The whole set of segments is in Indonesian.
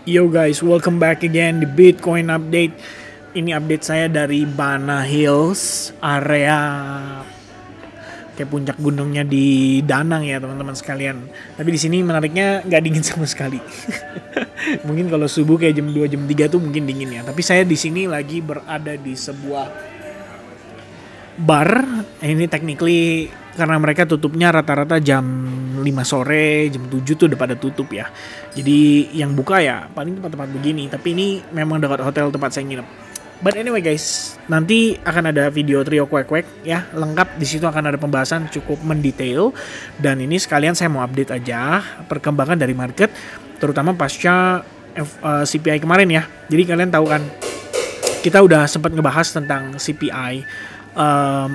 Yo guys, welcome back again di Bitcoin Update. Ini update saya dari Bana Hills, area kayak puncak gunungnya di Danang ya teman-teman sekalian. Tapi di sini menariknya nggak dingin sama sekali. Mungkin kalau subuh kayak jam 2, jam 3 tuh mungkin dingin ya. Tapi saya di sini lagi berada di sebuah bar. Ini technically karena mereka tutupnya rata-rata jam 5 sore, jam 7 tuh udah pada tutup ya. Jadi yang buka ya paling tempat-tempat begini. Tapi ini memang dekat hotel tempat saya nginep. But anyway guys, nanti akan ada video trio kwek-kwek ya, lengkap. Di situ akan ada pembahasan cukup mendetail. Dan ini sekalian saya mau update aja perkembangan dari market, terutama pasca CPI kemarin ya. Jadi kalian tahu kan, kita udah sempat ngebahas tentang CPI.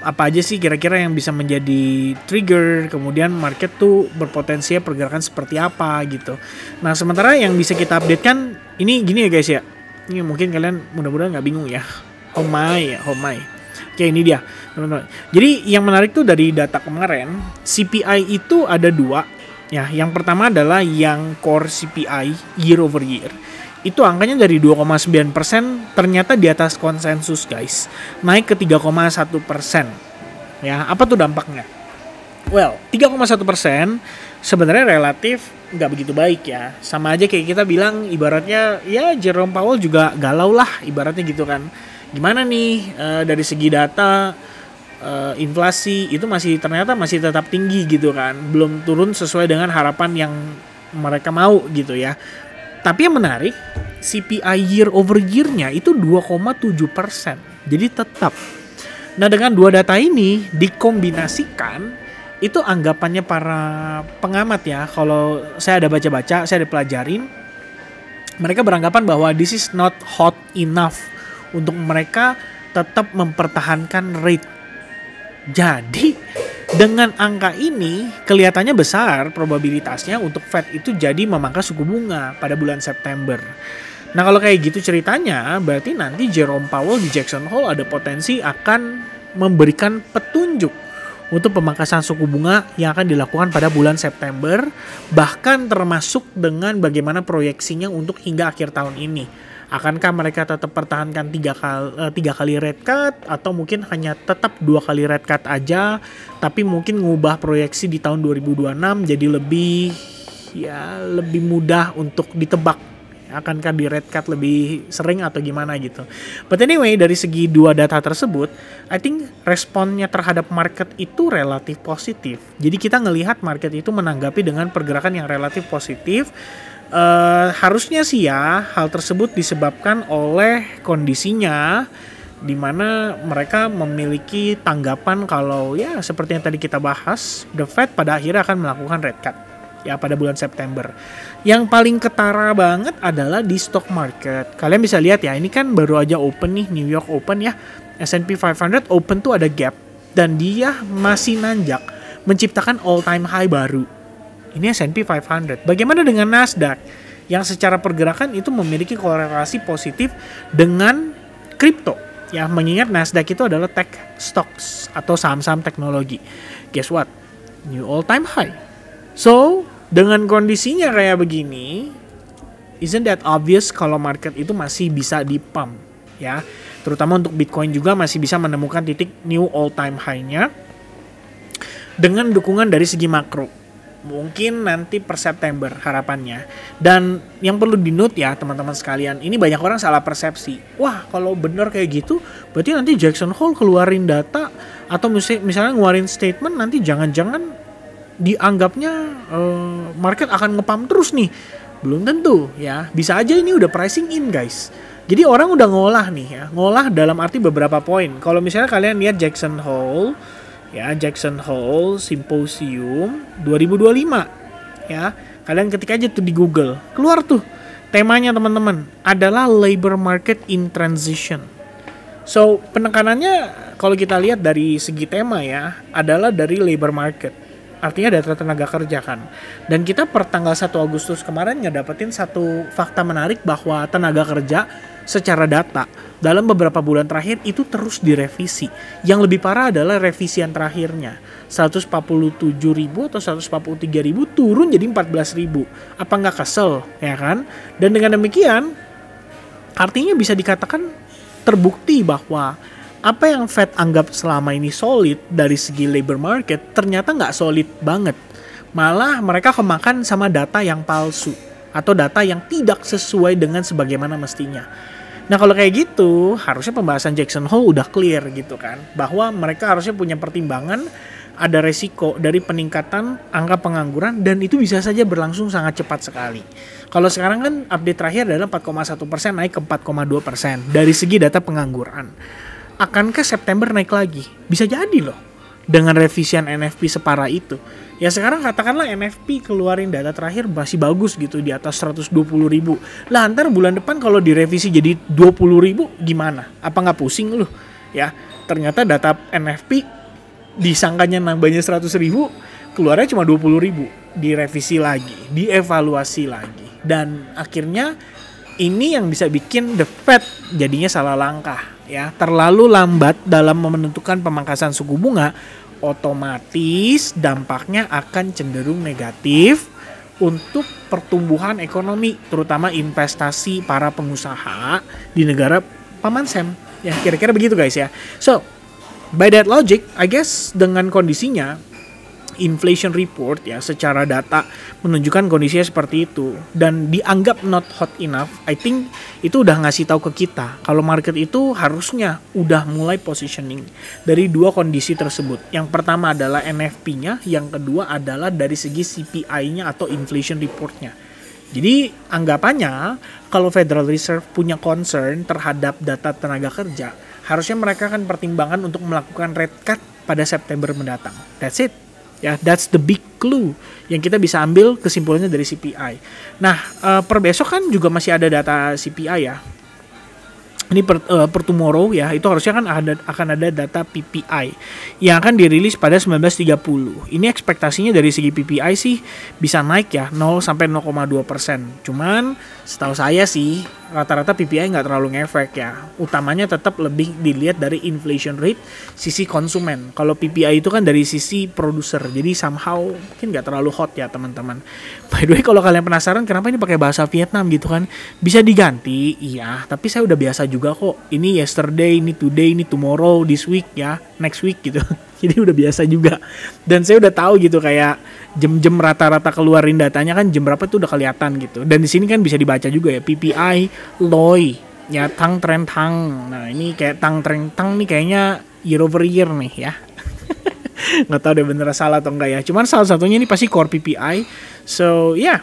Apa aja sih kira-kira yang bisa menjadi trigger, kemudian market tuh berpotensi pergerakan seperti apa gitu. Nah sementara yang bisa kita update kan ini gini ya guys ya. Ini mungkin kalian mudah-mudahan nggak bingung ya. Oh my. Oke, ini dia teman-teman. Jadi yang menarik tuh dari data kemarin, CPI itu ada dua ya. Yang pertama adalah yang core CPI year over year. Itu angkanya dari 2,9% ternyata di atas konsensus guys. Naik ke 3,1%. Ya, apa tuh dampaknya? Well, 3,1% sebenarnya relatif nggak begitu baik ya. Sama aja kayak kita bilang ibaratnya ya Jerome Powell juga galau lah ibaratnya gitu kan. Gimana nih dari segi data inflasi itu ternyata masih tetap tinggi gitu kan. Belum turun sesuai dengan harapan yang mereka mau gitu ya. Tapi yang menarik, CPI year over year-nya itu 2,7%. Jadi tetap. Nah dengan dua data ini dikombinasikan, itu anggapannya para pengamat ya, kalau saya ada baca-baca, saya ada pelajarin, mereka beranggapan bahwa this is not hot enough untuk mereka tetap mempertahankan rate. Jadi dengan angka ini kelihatannya besar probabilitasnya untuk Fed itu jadi memangkas suku bunga pada bulan September. Nah kalau kayak gitu ceritanya, berarti nanti Jerome Powell di Jackson Hole ada potensi akan memberikan petunjuk untuk pemangkasan suku bunga yang akan dilakukan pada bulan September, bahkan termasuk dengan bagaimana proyeksinya untuk hingga akhir tahun ini. Akankah mereka tetap pertahankan 3 kali rate cut, atau mungkin hanya tetap 2 kali rate cut aja, tapi mungkin ngubah proyeksi di tahun 2026 jadi lebih mudah untuk ditebak. Akankah di rate cut lebih sering atau gimana gitu. But anyway, dari segi dua data tersebut, I think responnya terhadap market itu relatif positif. Jadi kita ngelihat market itu menanggapi dengan pergerakan yang relatif positif. Harusnya sih ya, hal tersebut disebabkan oleh kondisinya di mana mereka memiliki tanggapan kalau ya seperti yang tadi kita bahas, the Fed pada akhirnya akan melakukan rate cut ya pada bulan September. Yang paling ketara banget adalah di stock market. Kalian bisa lihat ya, ini kan baru aja open nih, New York Open ya. S&P 500 open tuh ada gap dan dia masih nanjak menciptakan all time high baru. Ini S&P 500. Bagaimana dengan Nasdaq yang secara pergerakan itu memiliki korelasi positif dengan kripto? Ya, mengingat Nasdaq itu adalah tech stocks atau saham-saham teknologi. Guess what? New all time high. So, dengan kondisinya kayak begini, isn't that obvious kalau market itu masih bisa di-pump ya. Terutama untuk Bitcoin juga masih bisa menemukan titik new all time high-nya dengan dukungan dari segi makro. Mungkin nanti per September harapannya. Dan yang perlu di-note ya teman-teman sekalian, ini banyak orang salah persepsi. Wah, kalau benar kayak gitu, berarti nanti Jackson Hole keluarin data atau misalnya ngeluarin statement, nanti jangan-jangan dianggapnya market akan ngepump terus nih. Belum tentu ya, bisa aja ini udah pricing in guys. Jadi orang udah ngolah nih ya, ngolah dalam arti beberapa poin. Kalau misalnya kalian lihat Jackson Hole ya, Jackson Hole Symposium 2025 ya, kalian ketik aja tuh di Google, keluar tuh temanya teman-teman, adalah labor market in transition. So penekanannya kalau kita lihat dari segi tema ya, adalah dari labor market. artinya data tenaga kerja kan. Dan kita per tanggal 1 Agustus kemarin ngedapetin satu fakta menarik bahwa tenaga kerja secara data dalam beberapa bulan terakhir itu terus direvisi. Yang lebih parah adalah revisian terakhirnya. 147.000 atau 143.000 turun jadi 14.000. Apa nggak kesel, ya kan? Dan dengan demikian, artinya bisa dikatakan terbukti bahwa apa yang Fed anggap selama ini solid dari segi labor market ternyata nggak solid banget. Malah mereka kemakan sama data yang palsu atau data yang tidak sesuai dengan sebagaimana mestinya. Nah kalau kayak gitu harusnya pembahasan Jackson Hole udah clear gitu kan, bahwa mereka harusnya punya pertimbangan ada resiko dari peningkatan angka pengangguran dan itu bisa saja berlangsung sangat cepat sekali. Kalau sekarang kan update terakhir adalah 4,1% naik ke 4,2% dari segi data pengangguran. Akankah September naik lagi? Bisa jadi loh dengan revisian NFP separah itu. Ya sekarang katakanlah NFP keluarin data terakhir masih bagus gitu di atas 120.000. Lah ntar bulan depan kalau direvisi jadi 20.000 gimana? Apa nggak pusing loh? Ya ternyata data NFP disangkanya nambahnya 100.000 keluarnya cuma 20.000. Direvisi lagi, dievaluasi lagi. Dan akhirnya ini yang bisa bikin the Fed jadinya salah langkah. Ya, terlalu lambat dalam menentukan pemangkasan suku bunga, otomatis dampaknya akan cenderung negatif untuk pertumbuhan ekonomi, terutama investasi para pengusaha di negara Paman Sam. Ya, kira-kira begitu guys ya. So, by that logic, I guess dengan kondisinya inflation report ya secara data menunjukkan kondisinya seperti itu dan dianggap not hot enough, I think itu udah ngasih tahu ke kita kalau market itu harusnya udah mulai positioning dari dua kondisi tersebut. Yang pertama adalah NFP-nya, yang kedua adalah dari segi CPI-nya atau inflation report-nya. Jadi anggapannya kalau Federal Reserve punya concern terhadap data tenaga kerja, harusnya mereka akan pertimbangan untuk melakukan rate cut pada September mendatang. That's it. Ya, that's the big clue yang kita bisa ambil kesimpulannya dari CPI. Nah, per besok kan juga masih ada data CPI ya. Ini per tomorrow ya, itu harusnya kan akan ada data PPI yang akan dirilis pada 19.30. Ini ekspektasinya dari segi PPI sih bisa naik ya 0 sampai 0,2%. Cuman setahu saya sih rata-rata PPI nggak terlalu ngefek ya. Utamanya tetap lebih dilihat dari inflation rate sisi konsumen. Kalau PPI itu kan dari sisi produser. Jadi somehow mungkin nggak terlalu hot ya teman-teman. By the way kalau kalian penasaran kenapa ini pakai bahasa Vietnam gitu kan, bisa diganti, iya. Tapi saya udah biasa juga kok. Ini yesterday, ini today, ini tomorrow, this week ya, next week gitu. Jadi udah biasa juga. Dan saya udah tahu gitu kayak jam-jam rata-rata keluarin datanya kan jam berapa tuh udah kelihatan gitu. Dan di sini kan bisa dibaca juga ya PPI, LOI, ya Tang Tren Tang. Nah ini kayak Tang Tren Tang nih kayaknya year over year nih ya. Nggak tahu deh bener salah atau enggak ya. Cuman salah satunya ini pasti core PPI. So yeah.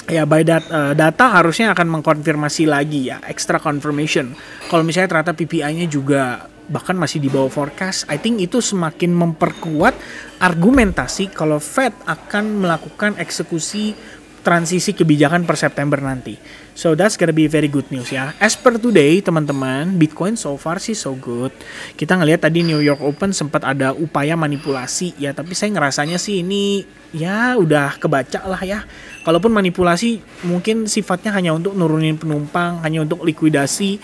Ya by that data harusnya akan mengkonfirmasi lagi ya, extra confirmation. Kalau misalnya ternyata PPI-nya juga bahkan masih di bawah forecast, I think itu semakin memperkuat argumentasi kalau Fed akan melakukan eksekusi transisi kebijakan per September nanti. So that's gonna be very good news ya. As per today teman-teman, Bitcoin so far sih so good. Kita ngelihat tadi New York Open sempat ada upaya manipulasi ya, tapi saya ngerasanya sih ini ya udah kebaca lah ya. Kalaupun manipulasi mungkin sifatnya hanya untuk nurunin penumpang, hanya untuk likuidasi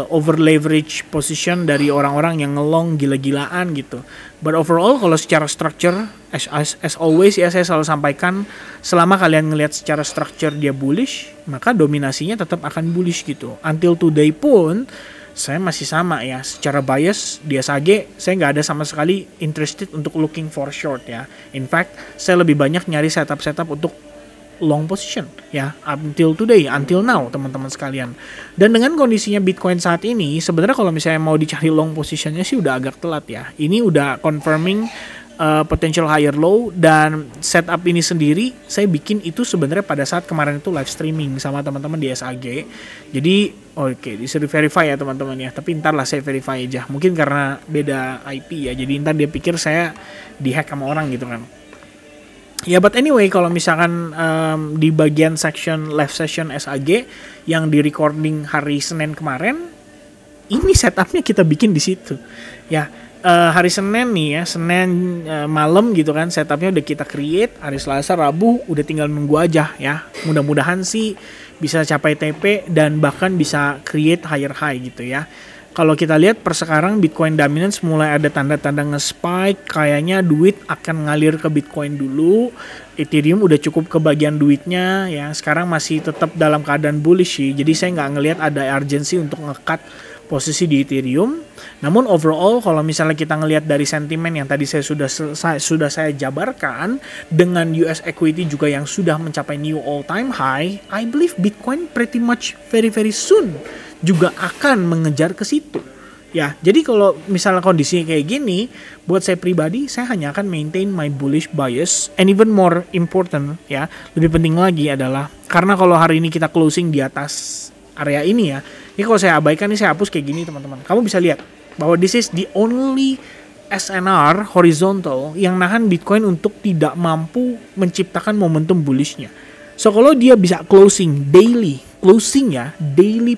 over leverage position dari orang-orang yang ngelong gila-gilaan gitu. But overall kalau secara structure as always ya saya selalu sampaikan, selama kalian ngelihat secara structure dia bullish, maka dominasinya tetap akan bullish gitu. Until today pun saya masih sama ya, secara bias di SAG saya nggak ada sama sekali interested untuk looking for short ya. In fact saya lebih banyak nyari setup untuk long position ya, until today, until now teman-teman sekalian. Dan dengan kondisinya Bitcoin saat ini sebenarnya kalau misalnya mau dicari long positionnya sih udah agak telat ya. Ini udah confirming potential higher low, dan setup ini sendiri saya bikin itu sebenarnya pada saat kemarin itu live streaming sama teman-teman di SAG. Jadi oke, disuruh verify ya teman-teman ya, tapi ntar lah saya verify aja, mungkin karena beda IP ya, jadi ntar dia pikir saya dihack sama orang gitu kan. Ya, but anyway, kalau misalkan di bagian section live session SAG yang di recording hari Senin kemarin, ini setupnya kita bikin di situ. Ya, hari Senin nih ya, Senin malam gitu kan, setupnya udah kita create. Hari Selasa, Rabu udah tinggal nunggu aja ya. Mudah-mudahan sih bisa capai TP dan bahkan bisa create higher high gitu ya. Kalau kita lihat per sekarang Bitcoin dominance mulai ada tanda-tanda nge-spike, kayaknya duit akan ngalir ke Bitcoin dulu. Ethereum udah cukup kebagian duitnya ya, sekarang masih tetap dalam keadaan bullish sih. Jadi saya nggak ngelihat ada urgency untuk nge-cut posisi di Ethereum. Namun overall kalau misalnya kita ngelihat dari sentimen yang tadi sudah saya jabarkan, dengan US equity juga yang sudah mencapai new all time high, I believe Bitcoin pretty much very soon juga akan mengejar ke situ. Ya, jadi kalau misalnya kondisinya kayak gini, buat saya pribadi, saya hanya akan maintain my bullish bias. And even more important, ya, lebih penting lagi adalah, karena kalau hari ini kita closing di atas area ini ya, ini kalau saya abaikan, ini saya hapus kayak gini teman-teman. Kamu bisa lihat bahwa this is the only SNR horizontal yang nahan Bitcoin untuk tidak mampu menciptakan momentum bullishnya. So kalau dia bisa closing daily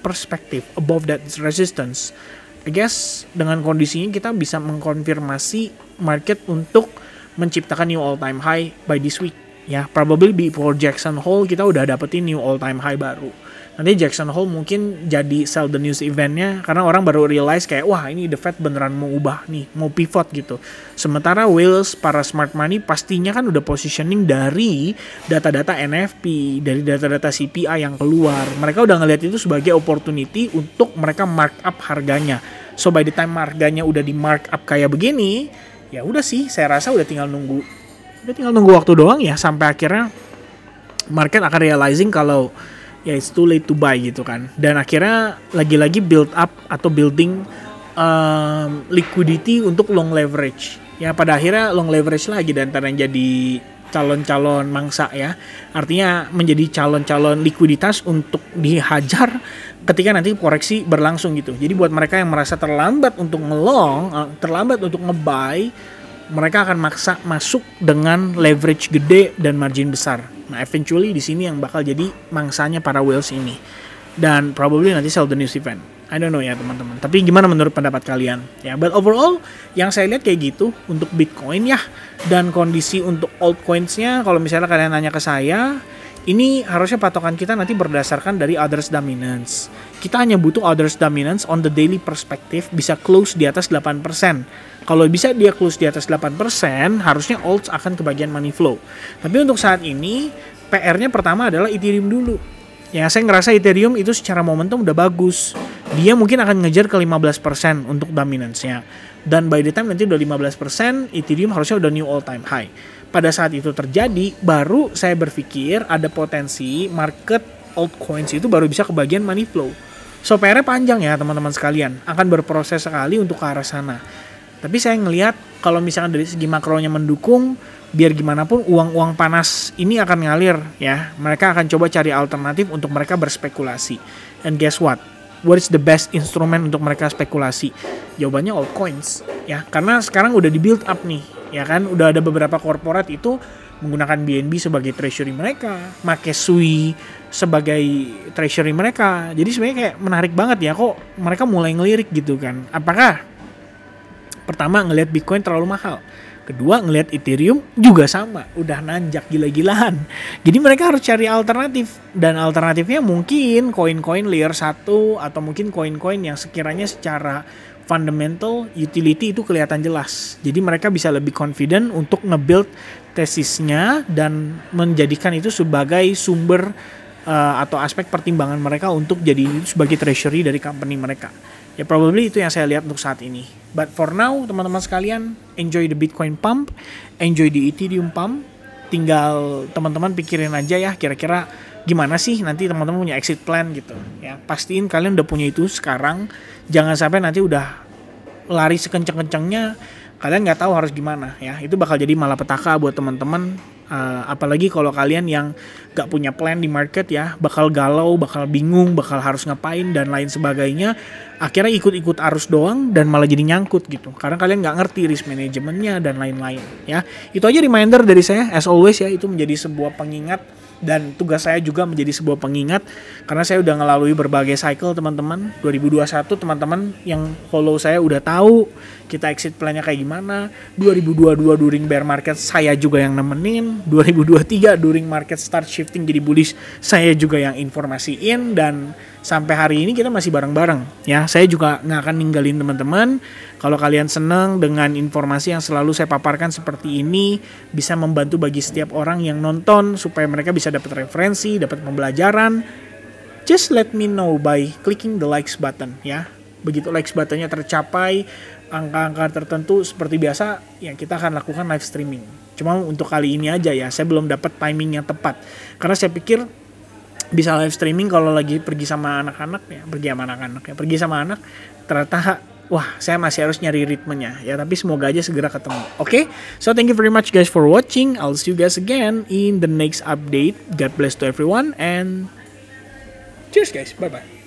perspective above that resistance, I guess dengan kondisinya kita bisa mengkonfirmasi market untuk menciptakan new all time high by this week. Ya, probably before Jackson Hole kita udah dapetin new all time high baru. Nanti Jackson Hole mungkin jadi sell the news eventnya karena orang baru realize kayak wah ini the Fed beneran mau ubah nih, mau pivot gitu. Sementara whales, para smart money pastinya kan udah positioning dari data-data NFP, dari data-data CPI yang keluar. Mereka udah ngelihat itu sebagai opportunity untuk mereka mark up harganya. So by the time harganya udah di mark up kayak begini, ya udah sih saya rasa udah tinggal nunggu waktu doang ya sampai akhirnya market akan realizing kalau ya it's too late to buy gitu kan, dan akhirnya lagi-lagi build up atau building liquidity untuk long leverage ya, pada akhirnya long leverage lagi dan antara yang jadi calon-calon mangsa ya, artinya menjadi calon-calon likuiditas untuk dihajar ketika nanti koreksi berlangsung gitu. Jadi buat mereka yang merasa terlambat untuk nge-long, terlambat untuk nge-buy, mereka akan maksa masuk dengan leverage gede dan margin besar. Nah, eventually di sini yang bakal jadi mangsanya para whales ini. Dan probably nanti sell the news event. I don't know ya teman-teman. Tapi gimana menurut pendapat kalian? Ya, but overall yang saya lihat kayak gitu untuk Bitcoin ya. Dan kondisi untuk altcoins-nya kalau misalnya kalian nanya ke saya, ini harusnya patokan kita nanti berdasarkan dari others dominance. Kita hanya butuh others dominance on the daily perspective bisa close di atas 8%. Kalau bisa dia close di atas 8%, harusnya alts akan kebagian money flow. Tapi untuk saat ini, PR-nya pertama adalah Ethereum dulu. Ya, saya ngerasa Ethereum itu secara momentum udah bagus. Dia mungkin akan ngejar ke 15% untuk dominance-nya. Dan by the time nanti udah 15%, Ethereum harusnya udah new all time high. Pada saat itu terjadi, baru saya berpikir ada potensi market altcoins itu baru bisa kebagian money flow. So PR-nya panjang ya teman-teman sekalian, akan berproses sekali untuk ke arah sana. Tapi saya ngelihat kalau misalnya dari segi makronya mendukung, biar gimana pun uang-uang panas ini akan ngalir ya. Mereka akan coba cari alternatif untuk mereka berspekulasi. And guess what? What is the best instrument untuk mereka spekulasi? Jawabannya altcoins ya, karena sekarang udah di build up nih ya kan, udah ada beberapa korporat itu menggunakan BNB sebagai treasury mereka, make SUI sebagai treasury mereka. Jadi sebenarnya kayak menarik banget ya, kok mereka mulai ngelirik gitu kan. Apakah pertama ngelihat Bitcoin terlalu mahal, kedua ngelihat Ethereum juga sama, udah nanjak gila-gilaan. Jadi mereka harus cari alternatif, dan alternatifnya mungkin koin-koin layer 1 atau mungkin koin-koin yang sekiranya secara fundamental utility itu kelihatan jelas. Jadi mereka bisa lebih confident untuk nge-build tesisnya dan menjadikan itu sebagai sumber atau aspek pertimbangan mereka untuk jadi sebagai treasury dari company mereka. Ya probably itu yang saya lihat untuk saat ini. But for now teman-teman sekalian, enjoy the Bitcoin pump, enjoy the Ethereum pump. Tinggal teman-teman pikirin aja ya kira-kira gimana sih nanti teman-teman punya exit plan gitu. Ya pastiin kalian udah punya itu sekarang. Jangan sampai nanti udah lari sekenceng-kencengnya kalian nggak tahu harus gimana ya. Itu bakal jadi malapetaka buat teman-teman. Apalagi kalau kalian yang gak punya plan di market ya, bakal galau, bakal bingung, bakal harus ngapain dan lain sebagainya. Akhirnya ikut-ikut arus doang dan malah jadi nyangkut gitu, karena kalian gak ngerti risk manajemennya dan lain-lain ya. Itu aja reminder dari saya, as always ya, itu menjadi sebuah pengingat Dan tugas saya juga menjadi sebuah pengingat karena saya udah ngelalui berbagai cycle teman-teman. 2021 teman-teman yang follow saya udah tahu kita exit plan-nya kayak gimana. 2022 during bear market saya juga yang nemenin. 2023 during market start shifting jadi bullish saya juga yang informasiin. Dan sampai hari ini kita masih bareng-bareng ya. Saya juga nggak akan ninggalin teman-teman. Kalau kalian senang dengan informasi yang selalu saya paparkan seperti ini, bisa membantu bagi setiap orang yang nonton supaya mereka bisa dapat referensi, dapat pembelajaran. Just let me know by clicking the likes button ya. Begitu likes buttonnya tercapai angka-angka tertentu seperti biasa, ya kita akan lakukan live streaming. Cuma untuk kali ini aja ya, saya belum dapat timing yang tepat. Karena saya pikir bisa live streaming kalau lagi pergi sama anak-anak ya, pergi sama anak ternyata wah, saya masih harus nyari ritmenya ya, tapi semoga aja segera ketemu. Oke? So thank you very much guys for watching. I'll see you guys again in the next update. God bless to everyone and cheers guys. Bye bye.